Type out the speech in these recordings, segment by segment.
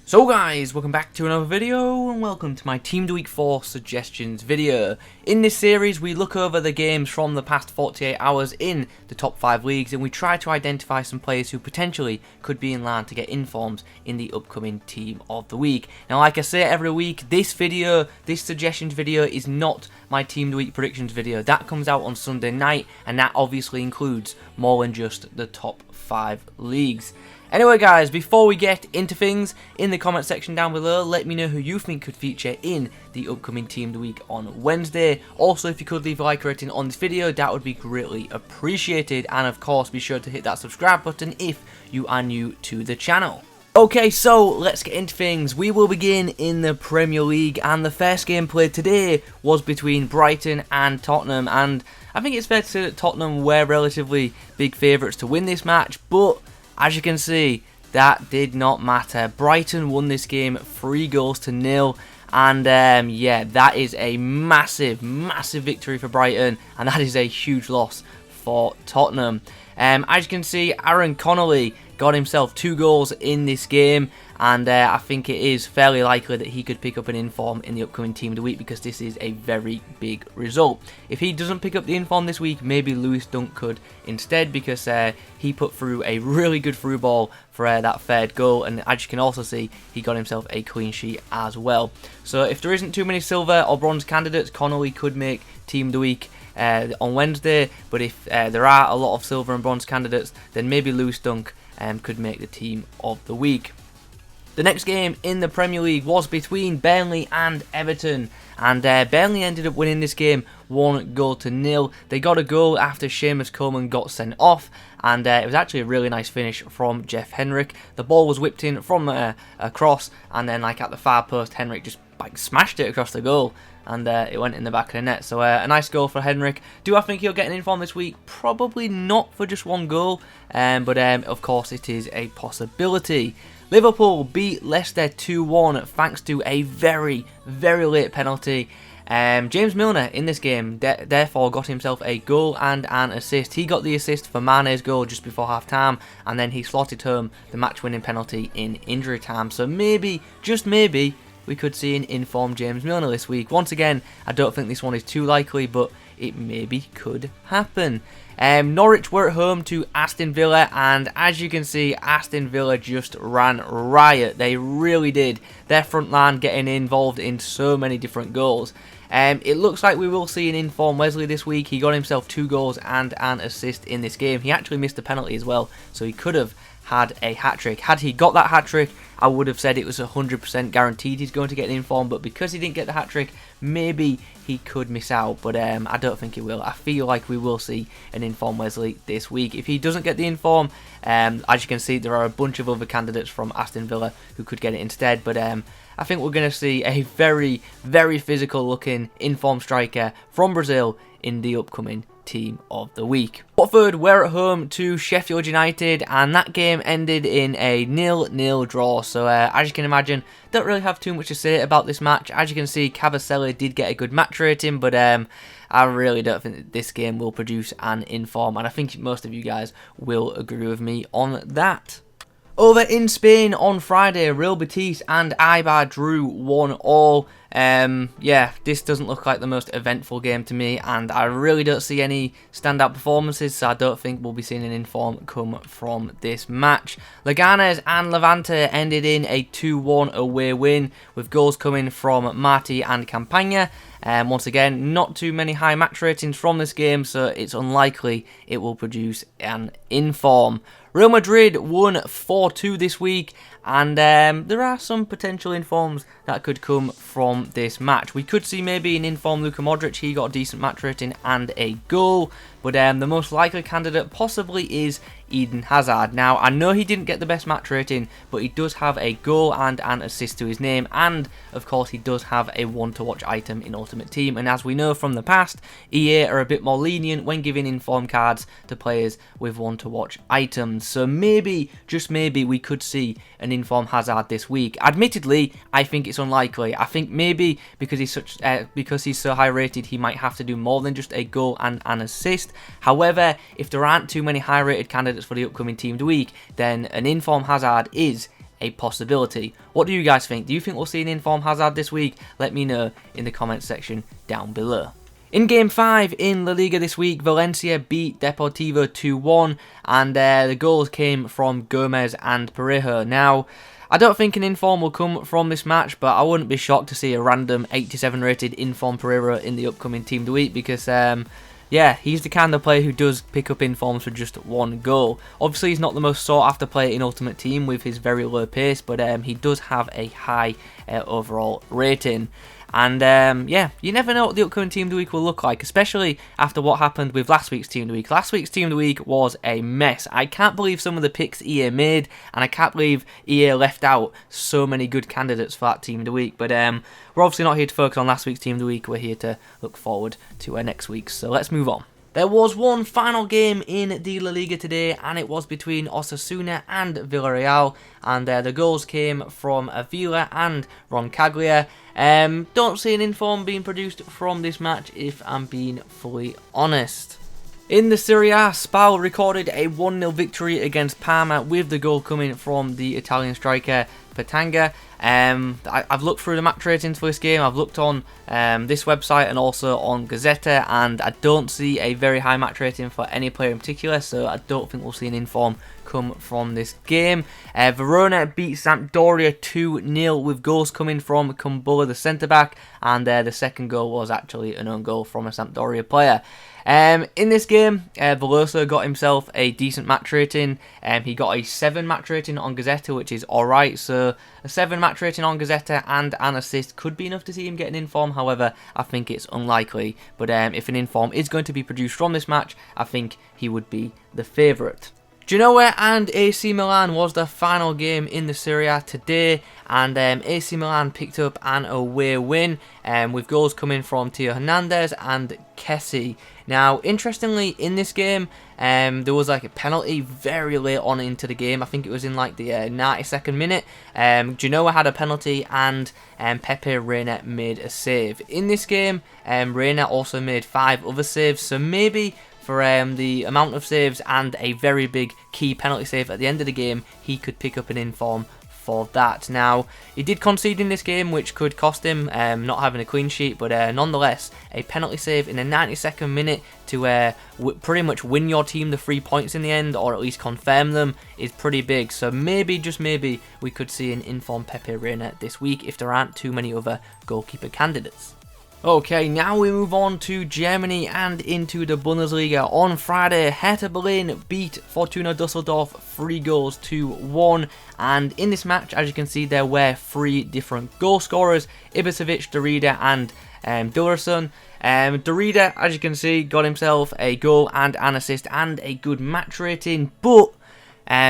So guys, welcome back to another video and welcome to my Team of the Week 4 suggestions video. In this series we look over the games from the past 48 hours in the top 5 leagues and we try to identify some players who potentially could be in line to get informs in the upcoming Team of the Week. Now like I say every week, this suggestions video is not my Team of the Week predictions video. That comes out on Sunday night and that obviously includes more than just the top 5 leagues. Anyway guys, before we get into things, in the comment section down below, let me know who you think could feature in the upcoming Team of the Week on Wednesday. Also, if you could leave a like rating on this video, that would be greatly appreciated. And of course, be sure to hit that subscribe button if you are new to the channel. Okay, so let's get into things. We will begin in the Premier League, and the first game played today was between Brighton and Tottenham, and I think it's fair to say that Tottenham were relatively big favourites to win this match, but as you can see, that did not matter. Brighton won this game 3-0, and yeah, that is a massive victory for Brighton, and that is a huge loss for Tottenham. As you can see, Aaron Connolly got himself 2 goals in this game, and I think it is fairly likely that he could pick up an inform in the upcoming Team of the Week because this is a very big result. If he doesn't pick up the inform this week, maybe Lewis Dunk could instead, because he put through a really good through ball for that third goal, and as you can also see, he got himself a clean sheet as well. So if there isn't too many silver or bronze candidates, Connolly could make Team of the Week on Wednesday, but if there are a lot of silver and bronze candidates, then maybe Lewis Dunk could make the Team of the Week. The next game in the Premier League was between Burnley and Everton, and Burnley ended up winning this game 1-0. They got a goal after Seamus Coleman got sent off, and it was actually a really nice finish from Jeff Henrik. The ball was whipped in from a cross, and then like at the far post, Henrik just smashed it across the goal, and it went in the back of the net. So a nice goal for Henrik. Do I think he'll get an inform this week? Probably not for just 1 goal, but of course it is a possibility. Liverpool beat Leicester 2-1 thanks to a very late penalty. James Milner in this game therefore got himself a goal and an assist. He got the assist for Mane's goal just before half time, and then he slotted home the match winning penalty in injury time. So maybe, just maybe, we could see an informed James Milner this week. Once again, I don't think this one is too likely, but it maybe could happen. Norwich were at home to Aston Villa, and as you can see, Aston Villa just ran riot. They really did. Their front line getting involved in so many different goals. It looks like we will see an informed Wesley this week. He got himself 2 goals and an assist in this game. He actually missed a penalty as well, so he could have had a hat-trick. Had he got that hat-trick, I would have said it was 100% guaranteed he's going to get an inform, but because he didn't get the hat-trick, maybe he could miss out, but I don't think he will. I feel like we will see an inform Wesley this week. If he doesn't get the inform, as you can see, there are a bunch of other candidates from Aston Villa who could get it instead, but I think we're going to see a very physical looking inform striker from Brazil in the upcoming Team of the Week. Watford were at home to Sheffield United, and that game ended in a 0-0 draw. So as you can imagine, don't really have too much to say about this match. As you can see, Cavaselli did get a good match rating, but I really don't think that this game will produce an inform, and I think most of you guys will agree with me on that. Over in Spain on Friday, Real Betis and Eibar drew 1-1. Yeah, this doesn't look like the most eventful game to me, and I really don't see any standout performances, so I don't think we'll be seeing an inform come from this match. Leganes and Levante ended in a 2-1 away win, with goals coming from Marti and Campagna. Once again, not too many high match ratings from this game, so it's unlikely it will produce an inform. Real Madrid won 4-2 this week, and there are some potential informs that could come from this match. We could see maybe an informed Luka Modric. He got a decent match rating and a goal, but the most likely candidate possibly is Eden Hazard. Now, I know he didn't get the best match rating, but he does have a goal and an assist to his name, and of course he does have a one-to-watch item in Ultimate Team, and as we know from the past, EA are a bit more lenient when giving inform cards to players with one-to-watch items. So maybe, just maybe, we could see an inform Hazard this week. Admittedly, I think it's unlikely. I think maybe because he's so high rated, he might have to do more than just a goal and an assist. However, if there aren't too many high rated candidates for the upcoming Team of the Week, then an inform Hazard is a possibility. What do you guys think? Do you think we'll see an informed Hazard this week? Let me know in the comment section down below. In Game 5 in La Liga this week, Valencia beat Deportivo 2-1, and the goals came from Gomez and Parejo. Now, I don't think an inform will come from this match, but I wouldn't be shocked to see a random 87 rated inform Parejo in the upcoming Team of the Week because, yeah, he's the kind of player who does pick up informs for just one goal. Obviously, he's not the most sought after player in Ultimate Team with his very low pace, but he does have a high overall rating. And yeah, you never know what the upcoming Team of the Week will look like, especially after what happened with last week's Team of the Week. Last week's Team of the Week was a mess. I can't believe some of the picks EA made, and I can't believe EA left out so many good candidates for that Team of the Week. But we're obviously not here to focus on last week's Team of the Week. We're here to look forward to next week's. So let's move on. There was one final game in the La Liga today, and it was between Osasuna and Villarreal, and the goals came from Avila and Roncaglia. Don't see an inform being produced from this match, if I'm being fully honest. In the Serie A, Spal recorded a 1-0 victory against Parma, with the goal coming from the Italian striker Petanga. I've looked through the match ratings for this game. I've looked on this website and also on Gazzetta, and I don't see a very high match rating for any player in particular, so I don't think we'll see an inform come from this game. Verona beat Sampdoria 2-0 with goals coming from Kumbulla, the centre-back, and the second goal was actually an own goal from a Sampdoria player. In this game, Veloso got himself a decent match rating. He got a 7 match rating on Gazzetta, which is alright. So a 7 match rating on Gazzetta and an assist could be enough to see him get an inform. However, I think it's unlikely. But if an inform is going to be produced from this match, I think he would be the favourite. Genoa and AC Milan was the final game in the Serie A today, and AC Milan picked up an away win with goals coming from Theo Hernandez and Kessie. Now, interestingly, in this game, there was like a penalty very late on into the game. I think it was in like the 92nd minute. Genoa had a penalty, and Pepe Reina made a save. In this game, Reina also made 5 other saves, so maybe for the amount of saves and a very big key penalty save at the end of the game, he could pick up an inform for that. Now, he did concede in this game, which could cost him not having a clean sheet, but nonetheless, a penalty save in the 92nd minute to pretty much win your team the 3 points in the end, or at least confirm them, is pretty big. So maybe, just maybe, we could see an informed Pepe Reina this week if there aren't too many other goalkeeper candidates. Okay, now we move on to Germany and into the Bundesliga. On Friday, Hertha Berlin beat Fortuna Düsseldorf 3-1, and in this match, as you can see, there were 3 different goal scorers: Ibisevic, Darida, and Dillerson. Darida, as you can see, got himself a goal and an assist and a good match rating, but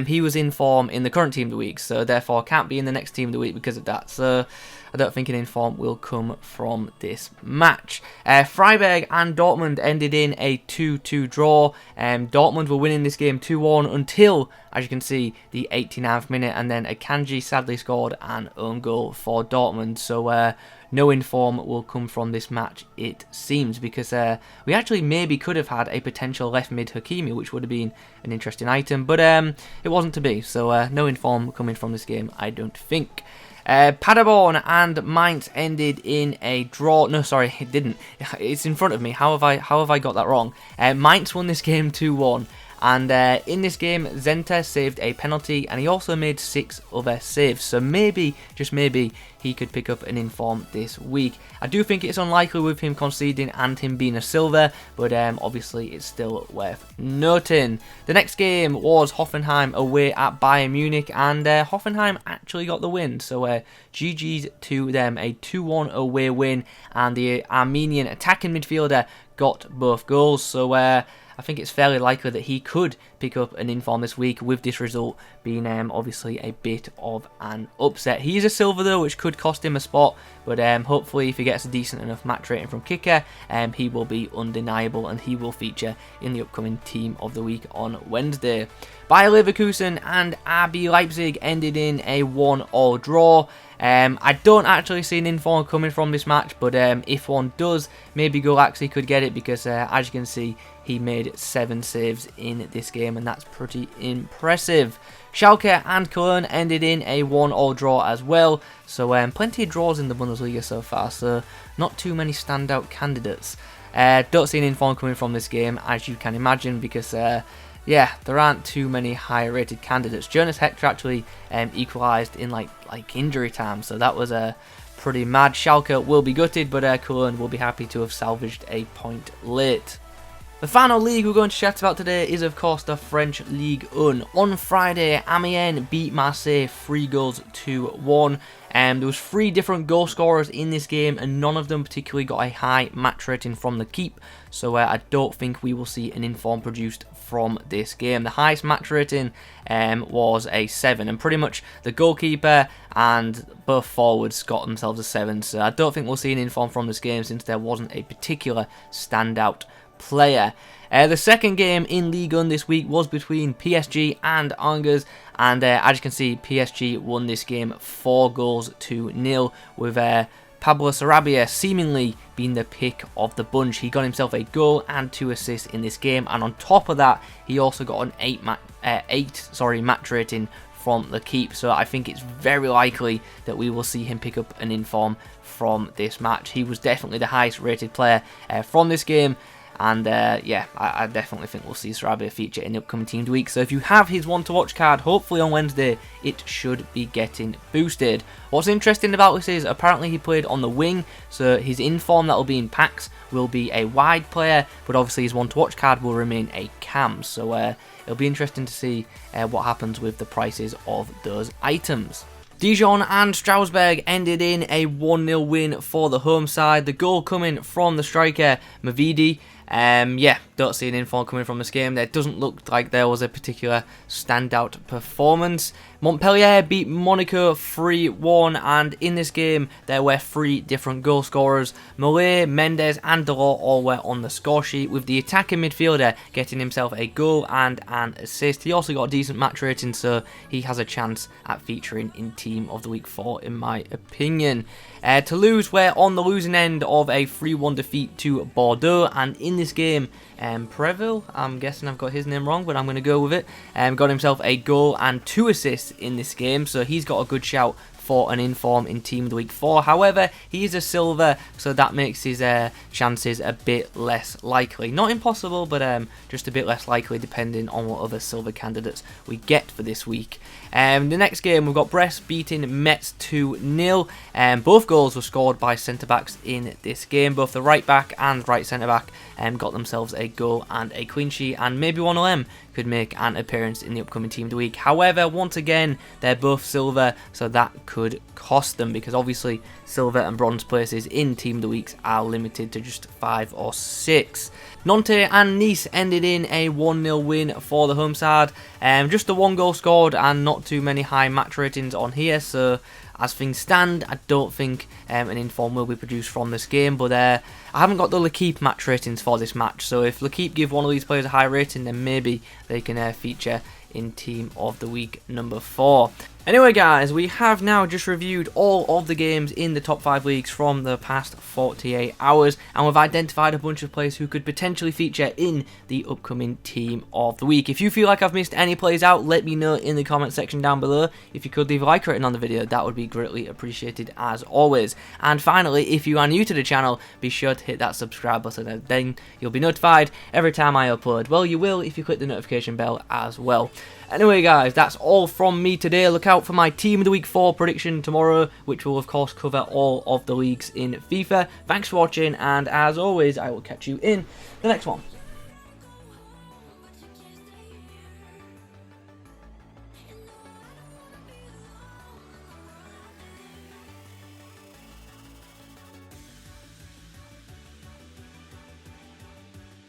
he was in form in the current Team of the Week, so therefore can't be in the next Team of the Week because of that. So I don't think an inform will come from this match. Freiburg and Dortmund ended in a 2-2 draw. Dortmund were winning this game 2-1 until, as you can see, the 89th minute, and then Akanji sadly scored an own goal for Dortmund. So no inform will come from this match, it seems, because we actually maybe could have had a potential left mid Hakimi, which would have been an interesting item, but it wasn't to be. So no inform coming from this game, I don't think. Paderborn and Mainz ended in a draw. No, sorry, it didn't. It's in front of me. How have I got that wrong? Mainz won this game 2-1. And in this game, Zenta saved a penalty, and he also made 6 other saves. So maybe, just maybe, he could pick up an inform this week. I do think it's unlikely with him conceding and him being a silver, but obviously it's still worth noting. The next game was Hoffenheim away at Bayern Munich, and Hoffenheim actually got the win. So GG's to them, a 2-1 away win, and the Armenian attacking midfielder got both goals. So I think it's fairly likely that he could pick up an inform this week, with this result being obviously a bit of an upset. He is a silver though, which could cost him a spot, but hopefully if he gets a decent enough match rating from Kicker, he will be undeniable and he will feature in the upcoming Team of the Week on Wednesday. Bayer Leverkusen and RB Leipzig ended in a 1-1 draw. I don't actually see an inform coming from this match, but if one does, maybe Gulaxi could get it, because as you can see, he made 7 saves in this game, and that's pretty impressive. Schalke and Cologne ended in a 1-1 draw as well, so plenty of draws in the Bundesliga so far, so not too many standout candidates. Don't see an inform coming from this game, as you can imagine, because yeah, there aren't too many higher rated candidates. Jonas Hector actually equalised in like injury time, so that was pretty mad. Schalke will be gutted, but Cologne will be happy to have salvaged a point late. The final league we're going to chat about today is, of course, the French Ligue 1. On Friday, Amiens beat Marseille 3-1. There was 3 different goal scorers in this game, and none of them particularly got a high match rating from the keep. So I don't think we will see an inform produced from this game. The highest match rating was a 7, and pretty much the goalkeeper and both forwards got themselves a 7. So I don't think we'll see an inform from this game, since there wasn't a particular standout player. The second game in Ligue 1 this week was between PSG and Angers, and as you can see, PSG won this game 4-0, with Pablo Sarabia seemingly being the pick of the bunch. He got himself a goal and 2 assists in this game, and on top of that, he also got an 8 match rating from the keep. So I think it's very likely that we will see him pick up an inform from this match. He was definitely the highest rated player from this game. And yeah, I definitely think we'll see Sarabia feature in the upcoming Team of the Week. So if you have his one to watch card, hopefully on Wednesday, it should be getting boosted. What's interesting about this is apparently he played on the wing, so his inform that will be in packs will be a wide player, but obviously his one to watch card will remain a cam. So it'll be interesting to see what happens with the prices of those items. Dijon and Strasbourg ended in a 1-0 win for the home side. The goal coming from the striker Mavidi. Yeah, don't see an inform coming from this game. There doesn't look like there was a particular standout performance. Montpellier beat Monaco 3-1, and in this game there were 3 different goal scorers. Mollet, Mendes and Delort all were on the score sheet, with the attacking midfielder getting himself a goal and an assist. He also got a decent match rating, so he has a chance at featuring in Team of the Week 4 in my opinion. Toulouse were on the losing end of a 3-1 defeat to Bordeaux, and in this game Preville, I'm guessing I've got his name wrong, but I'm going to go with it, got himself a goal and 2 assists in this game, so he's got a good shout for an inform in Team of the Week 4. However, he is a silver, so that makes his chances a bit less likely. Not impossible, but just a bit less likely depending on what other silver candidates we get for this week. The next game, we've got Brest beating Metz 2-0. Both goals were scored by centre-backs in this game. Both the right-back and right centre-back got themselves a goal and a clean sheet, and maybe one of them could make an appearance in the upcoming Team of the Week. However, once again, they're both silver, so that could cost them, because obviously silver and bronze places in Team of the Weeks are limited to just 5 or 6. Nantes and Nice ended in a 1-0 win for the home side. Just the 1 goal scored and not too many high match ratings on here, so as things stand, I don't think an inform will be produced from this game, but I haven't got the L'Équipe match ratings for this match, so if L'Équipe give one of these players a high rating, then maybe they can feature in Team of the Week number 4. Anyway guys, we have now just reviewed all of the games in the top 5 leagues from the past 48 hours, and we've identified a bunch of players who could potentially feature in the upcoming Team of the Week. If you feel like I've missed any players out, let me know in the comment section down below. If you could leave a like rating on the video, that would be greatly appreciated as always. And finally, if you are new to the channel, be sure to hit that subscribe button, and then you'll be notified every time I upload. Well, you will if you click the notification bell as well. Anyway guys, that's all from me today. Look out for my Team of the Week 4 prediction tomorrow, which will of course cover all of the leagues in FIFA. Thanks for watching, and as always, I will catch you in the next one.